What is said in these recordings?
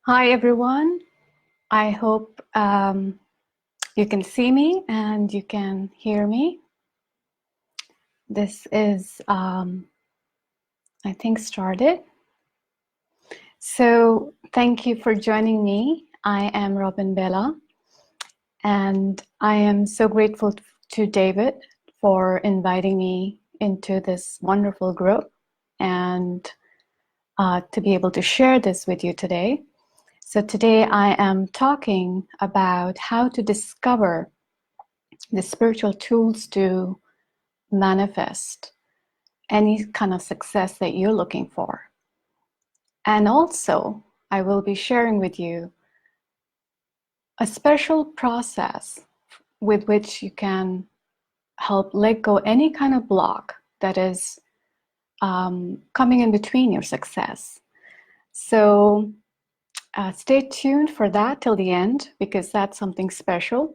Hi, everyone. I hope you can see me and you can hear me. This is, I think, started. So thank you for joining me. I am Bela, and I am so grateful to David for inviting me into this wonderful group and to be able to share this with you today. So today I am talking about how to discover the spiritual tools to manifest any kind of success that you're looking for. And also, I will be sharing with you a special process with which you can help let go any kind of block that is coming in between your success. So stay tuned for that till the end, because that's something special.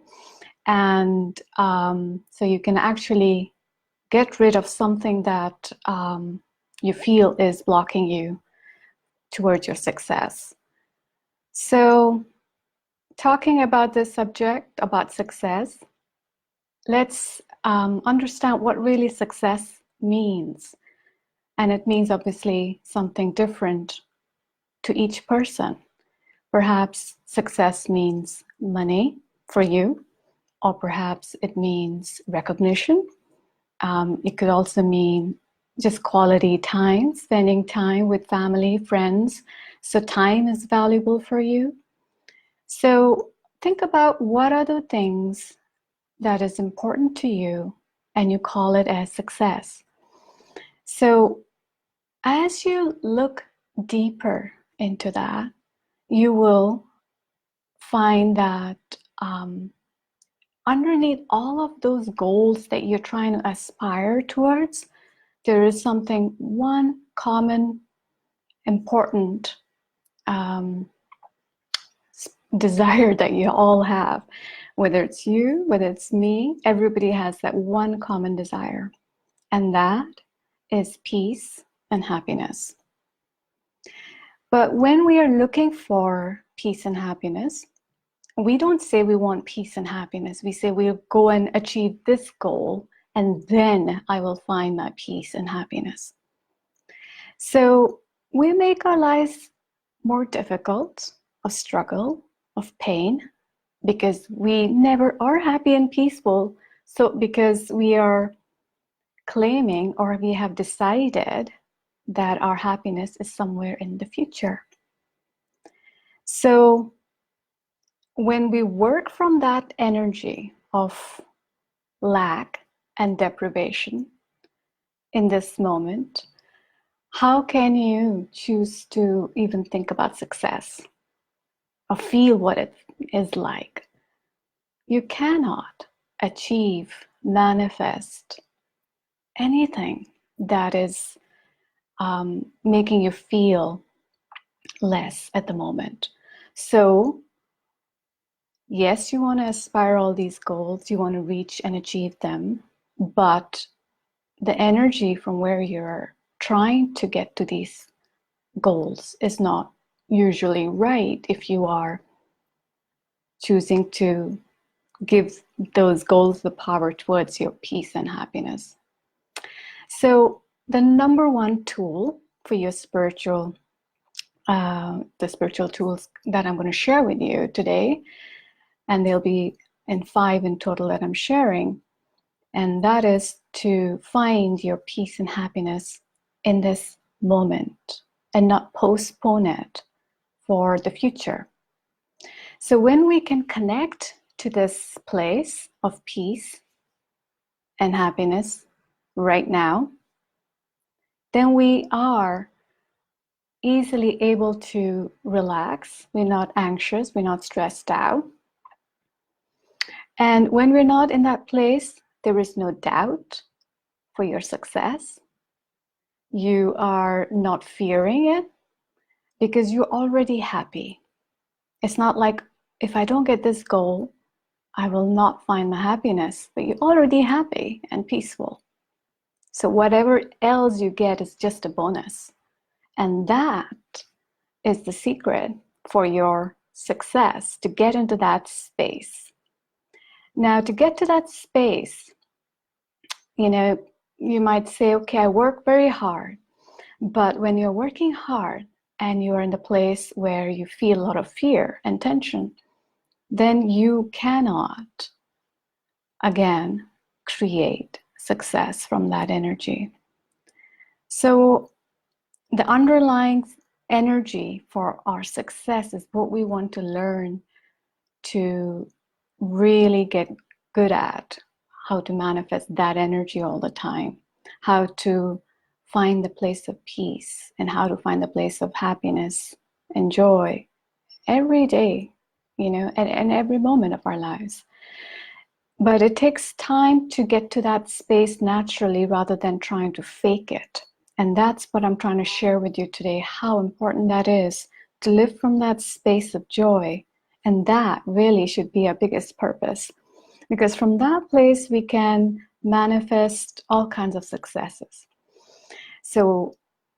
And so you can actually get rid of something that you feel is blocking you towards your success. So, talking about this subject, about success, let's understand what really success means. And it means obviously something different to each person. Perhaps success means money for you, or perhaps it means recognition. It could also mean just quality time, spending time with family, friends. So time is valuable for you. So think about what are the things that is important to you and you call it as success. So as you look deeper into that, you will find that underneath all of those goals that you're trying to aspire towards, there is one common, important desire that you all have. Whether it's you, whether it's me, everybody has that one common desire. And that is peace and happiness. But when we are looking for peace and happiness, we don't say we want peace and happiness. We say we'll go and achieve this goal, and then I will find my peace and happiness. So we make our lives more difficult, of struggle, of pain, because we never are happy and peaceful. So because we are claiming, or we have decided that our happiness is somewhere in the future. So when we work from that energy of lack and deprivation in this moment, how can you choose to even think about success or feel what it is like? You cannot achieve, manifest anything that is making you feel less at the moment. So, yes, you want to aspire all these goals, you want to reach and achieve them, but the energy from where you're trying to get to these goals is not usually right if you are choosing to give those goals the power towards your peace and happiness. So the number one tool for your the spiritual tools that I'm going to share with you today, and there'll be 5 in total that I'm sharing, and that is to find your peace and happiness in this moment and not postpone it for the future. So when we can connect to this place of peace and happiness right now, then we are easily able to relax. We're not anxious, we're not stressed out. And when we're not in that place, there is no doubt for your success. You are not fearing it because you're already happy. It's not like, if I don't get this goal, I will not find my happiness, but you're already happy and peaceful. So whatever else you get is just a bonus. And that is the secret for your success, to get into that space. Now, to get to that space, you might say, okay, I work very hard. But when you're working hard and you're in the place where you feel a lot of fear and tension, then you cannot, again, create success from that energy. So the underlying energy for our success is what we want to learn to really get good at, how to manifest that energy all the time, how to find the place of peace, and how to find the place of happiness and joy every day, and every moment of our lives. But it takes time to get to that space naturally rather than trying to fake it. And that's what I'm trying to share with you today, how important that is to live from that space of joy. And that really should be our biggest purpose. Because from that place, we can manifest all kinds of successes. So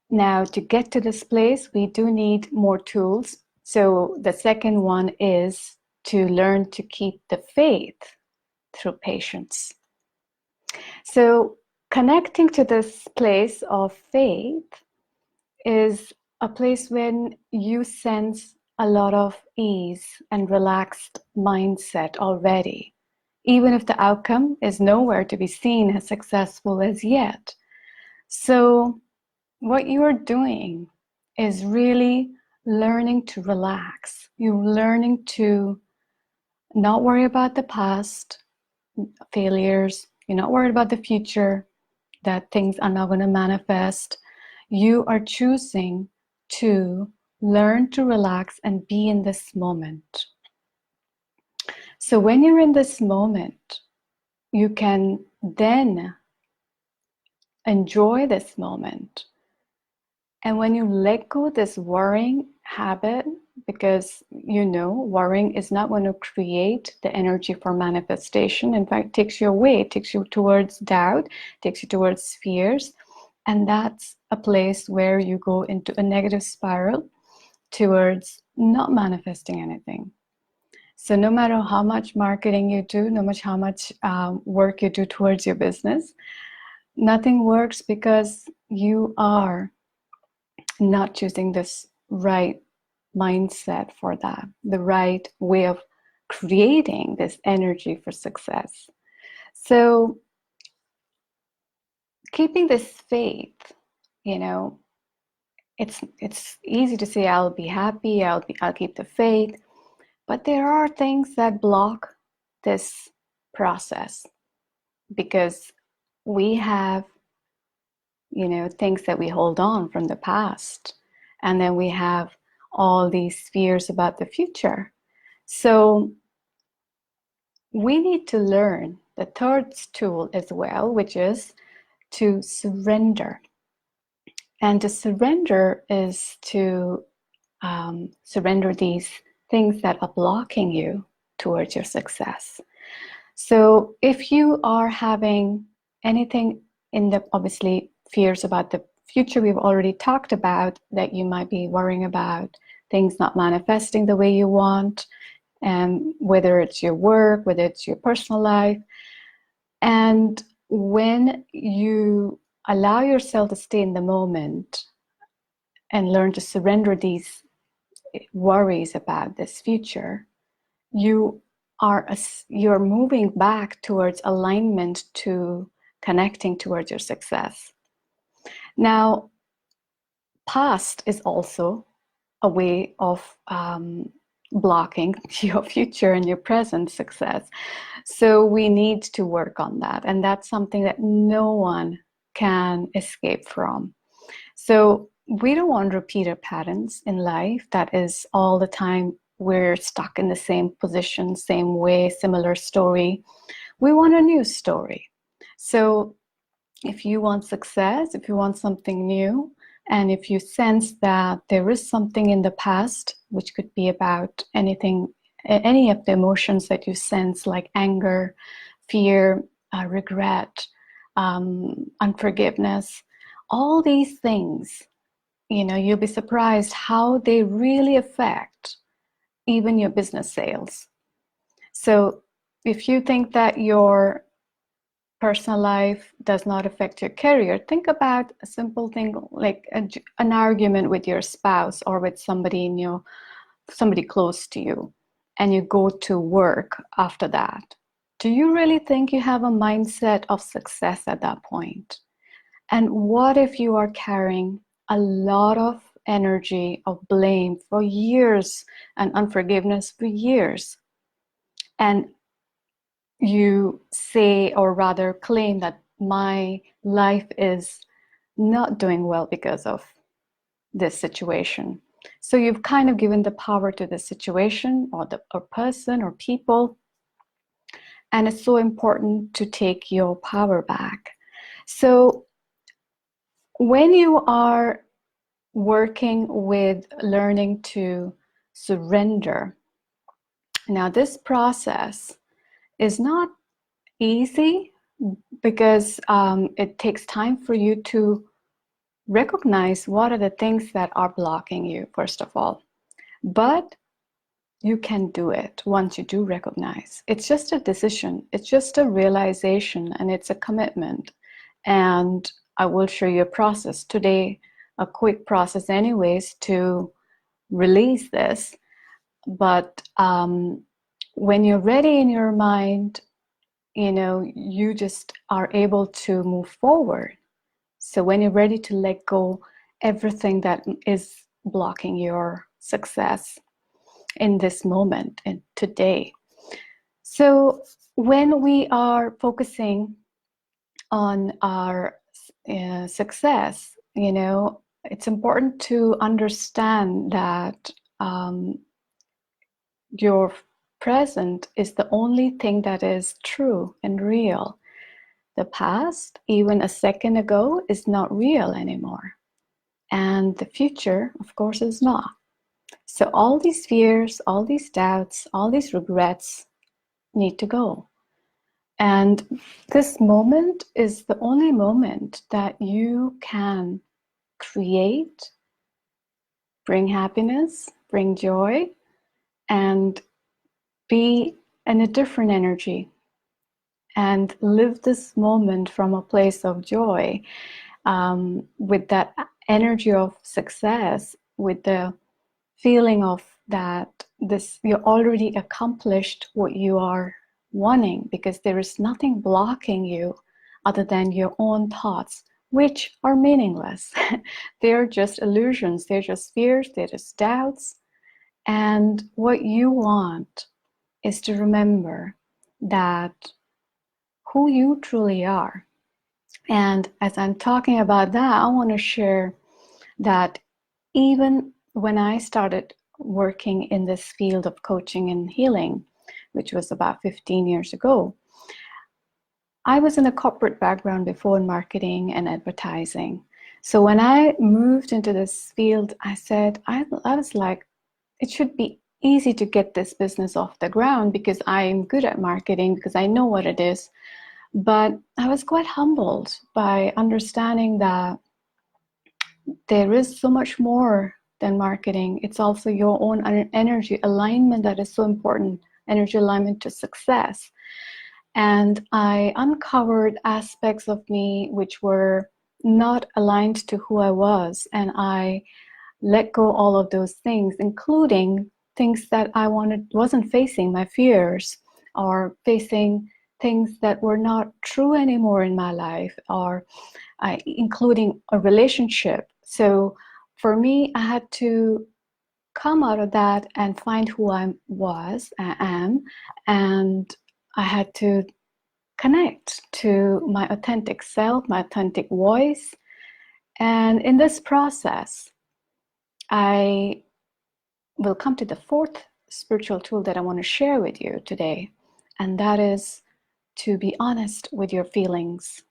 now to get to this place, we do need more tools. So the second one is to learn to keep the faith through patience. So connecting to this place of faith is a place when you sense a lot of ease and relaxed mindset already, even if the outcome is nowhere to be seen as successful as yet. So what you are doing is really learning to relax. You're learning to not worry about the past failures. You're not worried about the future, that things are not going to manifest. You are choosing to learn to relax and be in this moment. So when you're in this moment, you can then enjoy this moment. And when you let go this worrying habit, because worrying is not going to create the energy for manifestation. In fact, it takes you away, it takes you towards doubt, takes you towards fears. And that's a place where you go into a negative spiral towards not manifesting anything. So no matter how much marketing you do, no matter how much work you do towards your business, nothing works because you are not choosing this right mindset for that, the right way of creating this energy for success. So keeping this faith, it's easy to say I'll be happy, I'll keep the faith, but there are things that block this process because we have things that we hold on from the past, and then we have all these fears about the future. So we need to learn the third tool as well, which is to surrender. And to surrender is to surrender these things that are blocking you towards your success. So if you are having anything obviously fears about the future, we've already talked about that you might be worrying about things not manifesting the way you want, and whether it's your work, whether it's your personal life. And when you allow yourself to stay in the moment and learn to surrender these worries about this future, you're moving back towards alignment, to connecting towards your success. Now, past is also a way of blocking your future and your present success. So we need to work on that. And that's something that no one can escape from. So we don't want repeated patterns in life that is all the time we're stuck in the same position, same way, similar story. We want a new story. So if you want success, if you want something new, and if you sense that there is something in the past, which could be about anything, any of the emotions that you sense, like anger, fear, regret, unforgiveness, all these things, you'll be surprised how they really affect even your business sales. So if you think that your personal life does not affect your career, think about a simple thing like an argument with your spouse or with somebody somebody close to you, and you go to work after that. Do you really think you have a mindset of success at that point? And what if you are carrying a lot of energy of blame for years and unforgiveness for years? And you say, or rather claim, that my life is not doing well because of this situation. So you've kind of given the power to the situation or the person or people. And it's so important to take your power back. So when you are working with learning to surrender, now this process is not easy because it takes time for you to recognize what are the things that are blocking you, first of all. But you can do it once you do recognize. It's just a decision, it's just a realization, and it's a commitment. And I will show you a process today, a quick process anyways, to release this. But when you're ready in your mind, you just are able to move forward. So when you're ready to let go everything that is blocking your success in this moment and today. So when we are focusing on our success, it's important to understand that your present is the only thing that is true and real. The past, even a second ago, is not real anymore. And the future, of course, is not. So all these fears, all these doubts, all these regrets need to go. And this moment is the only moment that you can create, bring happiness, bring joy, and be in a different energy and live this moment from a place of joy, with that energy of success, with the feeling of that you already accomplished what you are wanting, because there is nothing blocking you other than your own thoughts, which are meaningless. They're just illusions, they're just fears, they're just doubts. And what you want is to remember that who you truly are. And as I'm talking about that, I want to share that even when I started working in this field of coaching and healing, which was about 15 years ago, I was in a corporate background before in marketing and advertising. So when I moved into this field, I was like, it should be easy to get this business off the ground because I'm good at marketing, because I know what it is. But I was quite humbled by understanding that there is so much more than marketing. It's also your own energy alignment that is so important, energy alignment to success. And I uncovered aspects of me which were not aligned to who I was. And I let go all of those things, including things that I wasn't facing, my fears, or facing things that were not true anymore in my life, or including a relationship. So for me, I had to come out of that and find who I am, and I had to connect to my authentic self, my authentic voice. And in this process, I will come to the fourth spiritual tool that I want to share with you today, and that is to be honest with your feelings,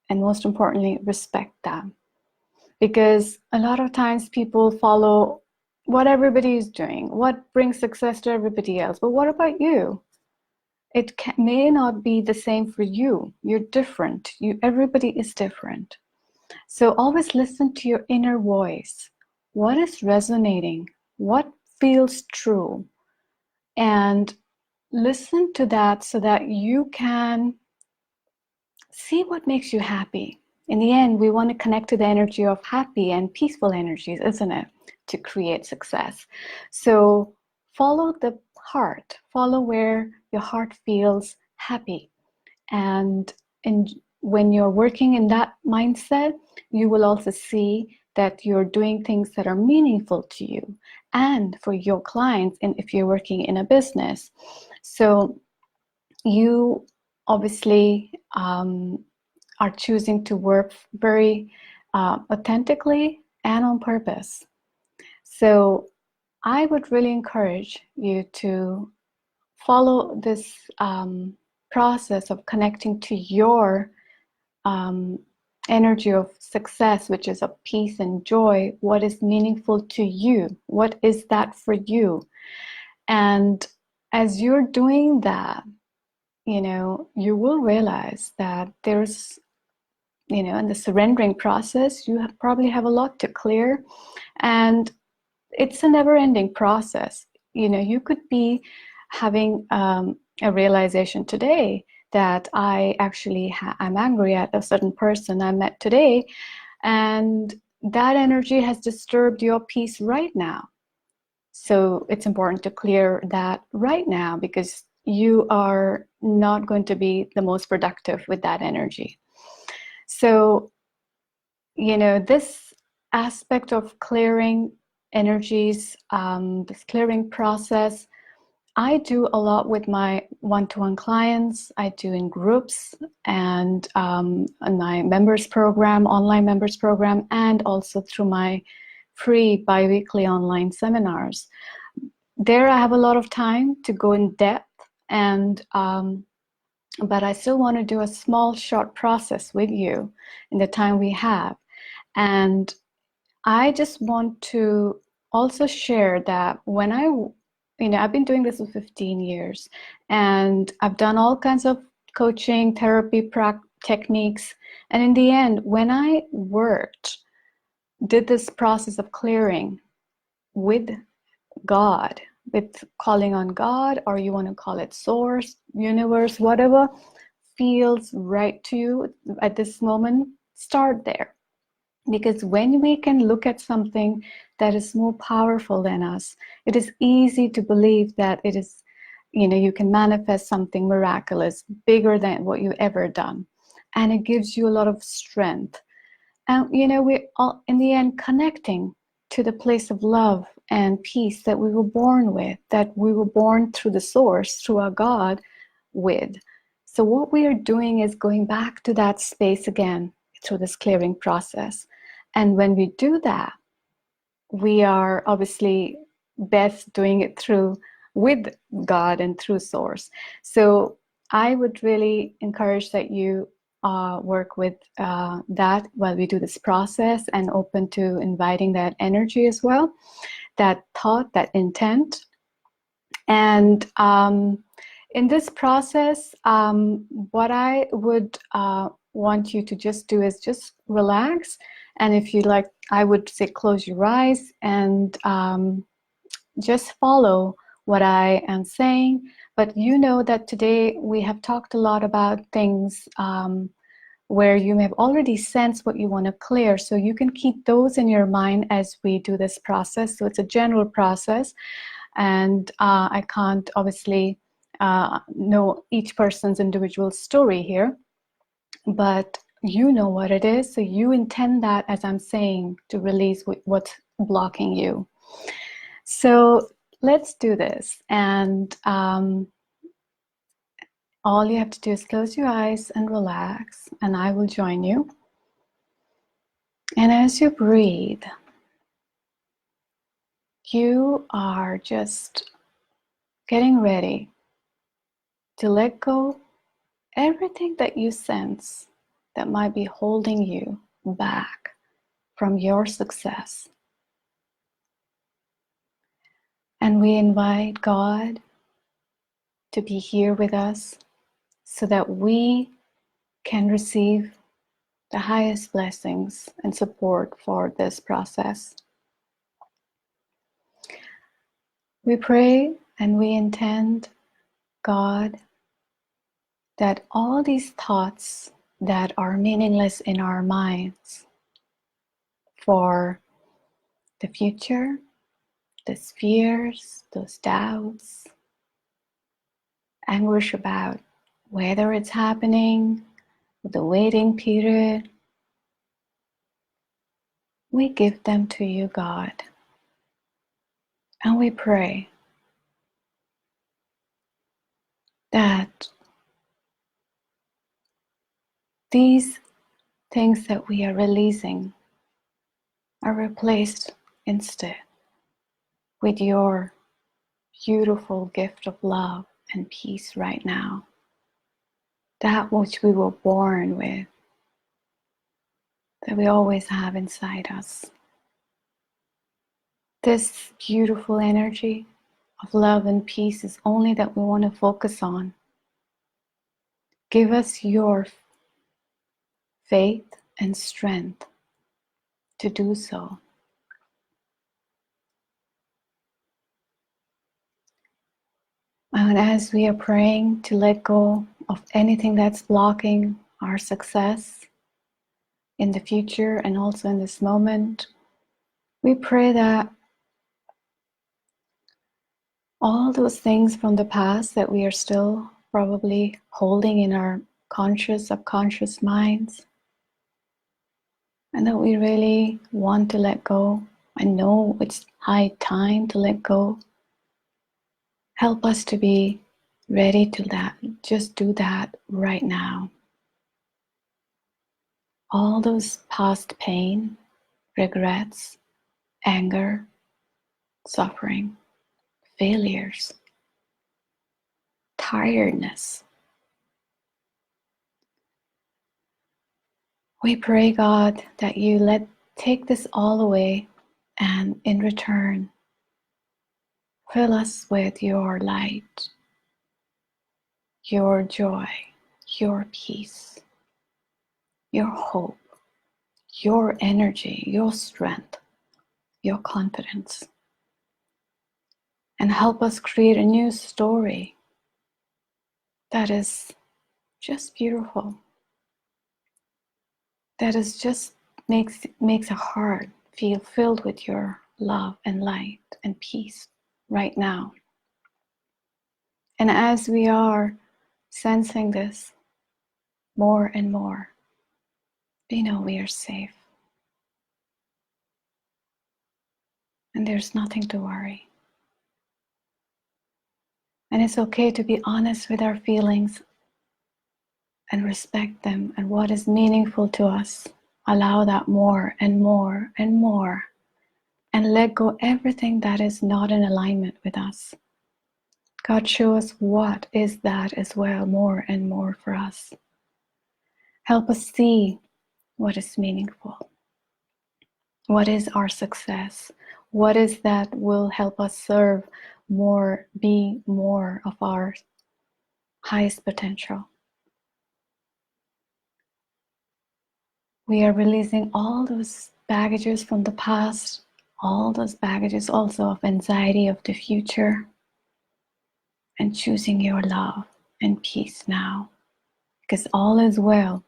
and most importantly, respect them. Because a lot of times people follow what everybody is doing, what brings success to everybody else. But what about you? May not be the same for you. You're different. Everybody is different. So always listen to your inner voice. What is resonating? What feels true? And listen to that so that you can see what makes you happy. In the end, we want to connect to the energy of happy and peaceful energies, isn't it? To create success. So follow the heart, follow where your heart feels happy. And when you're working in that mindset, you will also see that you're doing things that are meaningful to you and for your clients, and if you're working in a business. So you obviously are choosing to work very authentically and on purpose. So I would really encourage you to follow this process of connecting to your energy of success, which is of peace and joy. What is meaningful to you? What is that for you? And as you're doing that, you will realize that there's, in the surrendering process, you probably have a lot to clear, and it's a never-ending process. You could be having a realization today that I'm angry at a certain person I met today, and that energy has disturbed your peace right now. So it's important to clear that right now, because you are not going to be the most productive with that energy. So, this aspect of clearing energies, this clearing process, I do a lot with my one-to-one clients. I do in groups and in my members program, online members program, and also through my free bi-weekly online seminars. There I have a lot of time to go in depth, and but I still want to do a small, short process with you in the time we have. And I just want to also share that when I've been doing this for 15 years, and I've done all kinds of coaching, therapy, techniques. And in the end, when I did this process of clearing with God, with calling on God, or you want to call it source, universe, whatever feels right to you at this moment, start there. Because when we can look at something that is more powerful than us, it is easy to believe that it is, you can manifest something miraculous, bigger than what you've ever done. And it gives you a lot of strength. And, we're all, in the end, connecting to the place of love and peace that we were born with, that we were born through the source, through our God with. So what we are doing is going back to that space again through this clearing process. And when we do that, we are obviously best doing it with God and through source. So I would really encourage that you work with that while we do this process, and open to inviting that energy as well, that thought, that intent. And in this process, what I would want you to just do is just relax. And if you like, I would say close your eyes and just follow what I am saying. But that today we have talked a lot about things where you may have already sensed what you want to clear. So you can keep those in your mind as we do this process. So it's a general process. And I can't obviously know each person's individual story here, but you know what it is. So you intend that as I'm saying to release what's blocking you. So let's do this. And all you have to do is close your eyes and relax, and I will join you. And as you breathe, you are just getting ready to let go everything that you sense that might be holding you back from your success. And we invite God to be here with us so that we can receive the highest blessings and support for this process. We pray and we intend, God, that all these thoughts that are meaningless in our minds for the future, those fears, those doubts, anguish about whether it's happening, the waiting period, we give them to you, God. And we pray that these things that we are releasing are replaced instead with your beautiful gift of love and peace right now. That which we were born with, that we always have inside us. This beautiful energy of love and peace is only that we want to focus on. Give us your faith and strength to do so. And as we are praying to let go of anything that's blocking our success in the future and also in this moment, we pray that all those things from the past that we are still probably holding in our conscious, subconscious minds, and that we really want to let go and know it's high time to let go. Help us to be ready to that. Just do that right now. All those past pain, regrets, anger, suffering, failures, tiredness. We pray, God, that you take this all away, and in return, fill us with your light, your joy, your peace, your hope, your energy, your strength, your confidence. And help us create a new story that is just beautiful, that is just makes a heart feel filled with your love and light and peace right now. And as we are sensing this more and more, we know we are safe. And there's nothing to worry. And it's okay to be honest with our feelings and respect them and what is meaningful to us. Allow that more and more and more. And let go everything that is not in alignment with us. God, show us what is that as well, more and more for us. Help us see what is meaningful. What is our success? What is that will help us serve more, be more of our highest potential? We are releasing all those baggages from the past, all those baggages also of anxiety of the future, and choosing your love and peace now, because all is well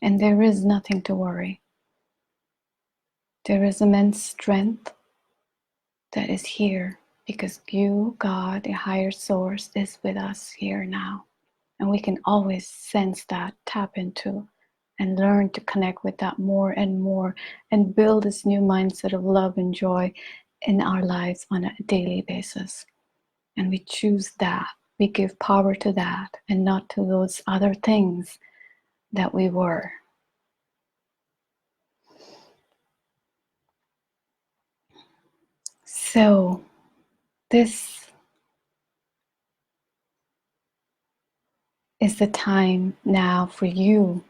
and there is nothing to worry. There is immense strength that is here because you, God, the higher source, is with us here now. And we can always sense that, tap into, and learn to connect with that more and more and build this new mindset of love and joy in our lives on a daily basis. And we choose that. We give power to that and not to those other things that we were. So this is the time now for you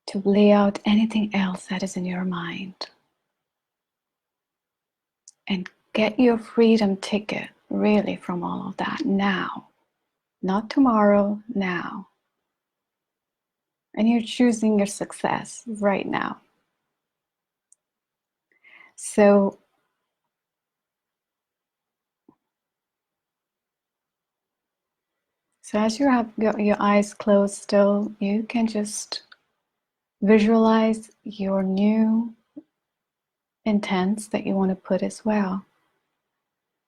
to lay out anything else that is in your mind and get your freedom ticket really from all of that now, not tomorrow, now. and you're choosing your success right now. So as you have your eyes closed still, you can just visualize your new intents that you want to put as well.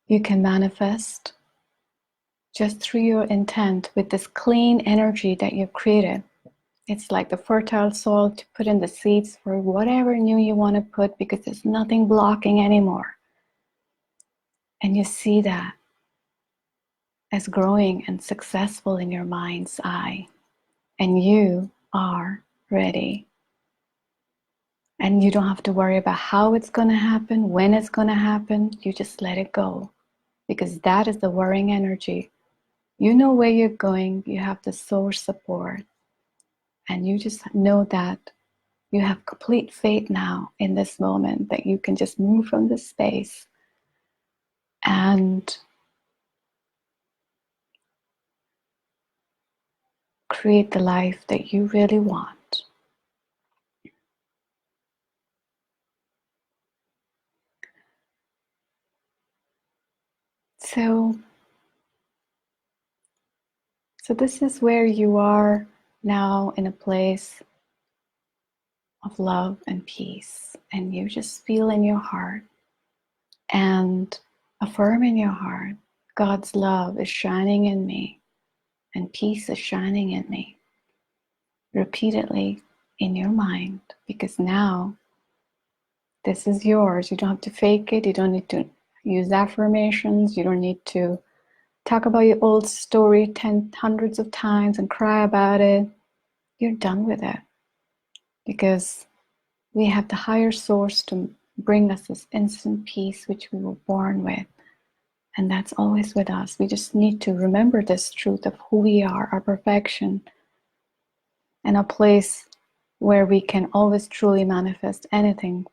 You can manifest just through your intent with this clean energy that you've created. It's like the fertile soil to put in the seeds for whatever new you want to put, because there's nothing blocking anymore. And you see that as growing and successful in your mind's eye. And you are ready. And you don't have to worry about how it's going to happen, when it's going to happen. You just let it go, because that is the worrying energy. You know where you're going. You have the source support. And you just know that you have complete faith now in this moment that you can just move from this space and create the life that you really want. So this is where you are now, in a place of love and peace. And you just feel in your heart and affirm in your heart, God's love is shining in me and peace is shining in me. Repeatedly in your mind, because now this is yours. You don't have to fake it. You don't need to use affirmations. You don't need to talk about your old story hundreds of times and cry about it. You're done with it, because we have the higher source to bring us this instant peace which we were born with. And that's always with us. We just need to remember this truth of who we are, our perfection, and a place where we can always truly manifest anything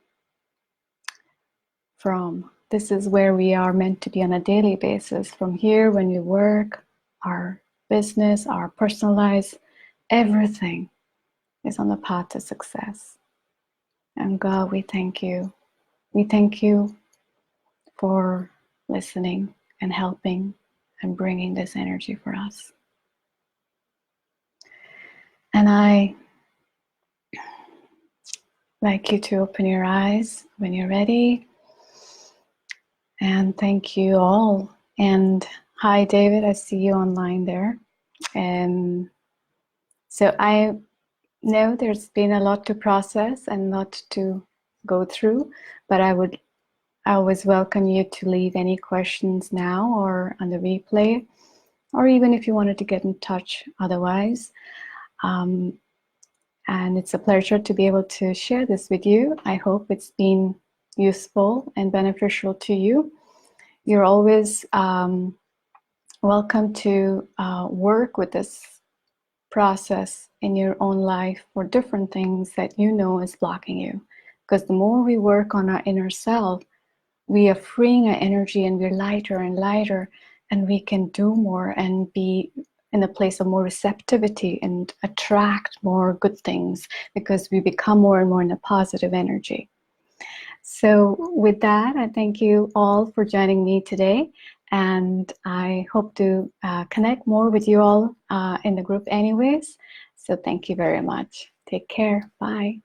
from. This is where we are meant to be on a daily basis. From here, when we work, our business, our personal lives, everything is on the path to success. And God, we thank you. We thank you for listening and helping and bringing this energy for us. And I like you to open your eyes when you're ready. And thank you all. And hi, David, I see you online there. And so I know there's been a lot to process and a lot to go through, but I always welcome you to leave any questions now or on the replay, or even if you wanted to get in touch otherwise. And it's a pleasure to be able to share this with you. I hope it's been useful and beneficial to you. You're always welcome to work with this process in your own life for different things that you know is blocking you. Because the more we work on our inner self, we are freeing our energy and we're lighter and lighter, and we can do more and be in a place of more receptivity and attract more good things, because we become more and more in a positive energy. So with that, I thank you all for joining me today, and I hope to connect more with you all in the group anyways. So thank you very much. Take care. Bye.